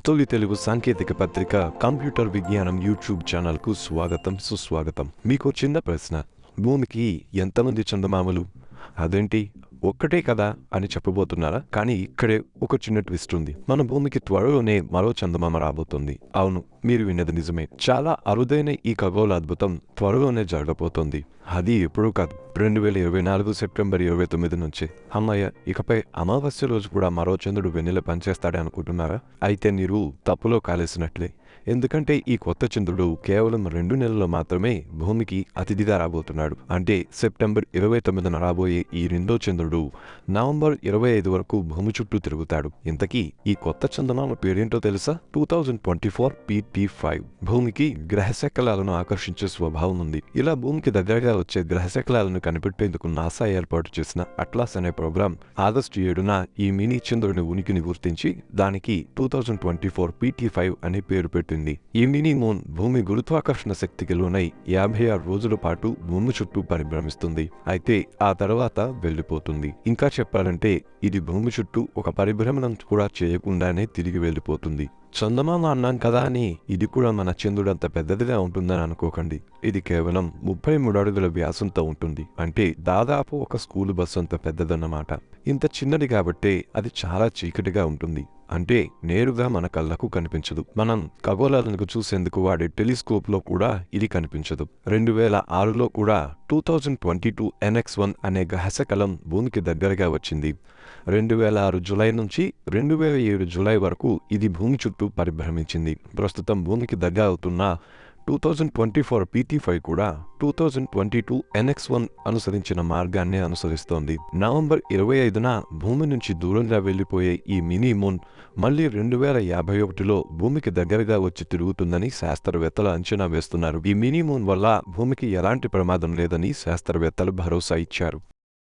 తొలి తెలుగు సాంకేతిక పత్రిక కంప్యూటర్ విజ్ఞానం యూట్యూబ్ ఛానల్కు స్వాగతం సుస్వాగతం. మీకు చిన్న ప్రశ్న, భూమికి ఎంతమంది చందమామలు? అదేంటి ఒక్కటే కదా అని చెప్పబోతున్నారా? కానీ ఇక్కడే ఒక చిన్న ట్విస్ట్ ఉంది. మన భూమికి త్వరలోనే మరో చందమామ రాబోతుంది. అవును, మీరు విన్నది నిజమే. చాలా అరుదైన ఈ ఖగోళ అద్భుతం త్వరలోనే జరగబోతోంది. అది ఎప్పుడూ కాదు, 2024 సెప్టెంబర్ 29 నుంచి. అమ్మయ్య, ఇకపై అమావాస్య రోజు కూడా మరో చంద్రుడు వెన్నెల పనిచేస్తాడే అనుకుంటున్నారా? అయితే మీరు తప్పులో కాలేసినట్లే. ఎందుకంటే ఈ కొత్త చంద్రుడు కేవలం 2 నెలల్లో మాత్రమే భూమికి అతిథిగా రాబోతున్నాడు. అంటే సెప్టెంబర్ 29న రాబోయే ఈ రెండో చంద్రుడు నవంబర్ 25 వరకు భూమి చుట్టూ తిరుగుతాడు. ఇంతకీ ఈ కొత్త చందమామ పేరేంటో తెలుసా? 2024 PT5. భూమికి గ్రహశకలాలను ఆకర్షించే స్వభావం ఉంది. ఇలా భూమికి దగ్గరగా వచ్చే గ్రహశకలాలను కనిపెట్టేందుకు నాసా ఏర్పాటు చేసిన అట్లాస్ అనే ప్రోగ్రాం ఆగస్టు 7న ఈ మినీ చంద్రుని ఉనికిని గుర్తించి దానికి 2024 PT5 అనే పేరు పెట్టింది. ఈ మినీ మూన్ భూమి గురుత్వాకర్షణ శక్తికి లోనై 56 రోజుల పాటు భూమి చుట్టూ పరిభ్రమిస్తుంది. అయితే ఆ తర్వాత వెళ్లిపోతుంది. ఇంకా చెప్పాలంటే ఇది భూమి చుట్టూ ఒక పరిభ్రమణం కూడా చేయకుండానే తిరిగి వెళ్లిపోతుంది. చందమామ అన్నాం కదా అని ఇది కూడా మన చంద్రుడంత పెద్దదిగా ఉంటుందని అనుకోకండి. ఇది కేవలం 33 అడుగుల వ్యాసంతో ఉంటుంది. అంటే దాదాపు ఒక స్కూలు బస్సు అంత పెద్దదన్నమాట. ఇంత చిన్నది కాబట్టే అది చాలా చీకటిగా ఉంటుంది. అంటే నేరుగా మన కళ్ళకు కనిపించదు. మనం ఖగోళాలను చూసేందుకు వాడే టెలిస్కోప్ లో కూడా ఇది కనిపించదు. 2006లో కూడా 2022 NX-1 అనే గ్రహశకలం భూమికి దగ్గరగా వచ్చింది. 2006 జులై నుంచి 2007 జులై వరకు ఇది భూమి చుట్టూ పరిభ్రమించింది. ప్రస్తుతం భూమికి దగ్గర అవుతున్న 2024 PT5 కూడా 2022 NX-1 అనుసరించిన మార్గాన్ని అనుసరిస్తోంది. నవంబర్ 25న భూమి నుంచి దూరంగా వెళ్లిపోయే ఈ మినీ మూన్ మళ్లీ 2051లో భూమికి దగ్గరగా వచ్చి తిరుగుతుందని శాస్త్రవేత్తలు అంచనా వేస్తున్నారు. ఈ మినీ మూన్ వల్ల భూమికి ఎలాంటి ప్రమాదం లేదని శాస్త్రవేత్తలు భరోసా ఇచ్చారు.